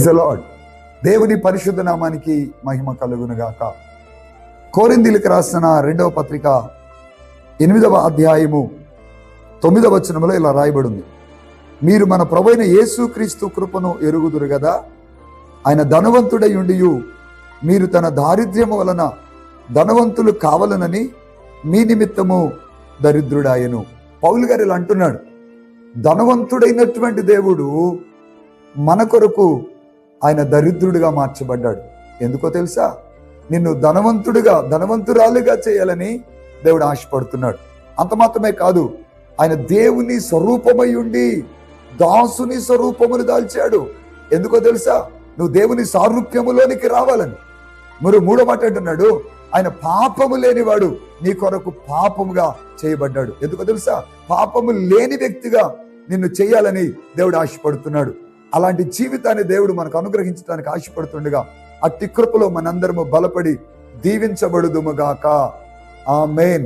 The lord. దేవుని పరిశుద్ధ నామానికి మహిమ కలుగునుగాక. కొరింథీయులకు రాసిన 2వ పత్రిక 8వ అధ్యాయము 9వ వచనములో ఇలా రాయబడింది: మీరు మన ప్రభువైన యేసుక్రీస్తు కృపను ఎరుగుదురు గదా. ఆయన ధనవంతుడై ఉండియు మీరు తన దారిద్ర్యము వలన ధనవంతులు కావాలనని మీ నిమిత్తము దరిద్రుడాయను. పౌలు గారు ఇలా అంటున్నాడు, ధనవంతుడైనటువంటి దేవుడు మన కొరకు ఆయన దరిద్రుడిగా మార్చబడ్డాడు. ఎందుకో తెలుసా? నిన్ను ధనవంతురాలుగా చేయాలని దేవుడు ఆశపడుతున్నాడు. అంత మాత్రమే కాదు, ఆయన దేవుని స్వరూపమై ఉండి దాసుని స్వరూపమును దాల్చాడు. ఎందుకో తెలుసా? నువ్వు దేవుని సారూప్యములోనికి రావాలని. మరి 3వ మాట అంటున్నాడు, ఆయన పాపము లేనివాడు నీ కొరకు పాపముగా చేయబడ్డాడు. ఎందుకో తెలుసా? పాపము లేని వ్యక్తిగా నిన్ను చేయాలని దేవుడు ఆశపడుతున్నాడు. అలాంటి జీవితాన్ని దేవుడు మనకు అనుగ్రహించడానికి ఆశపడుతుండగా అట్టి కృపలో మనందరము బలపడి దీవించబడుదుముగాక. ఆమేన్.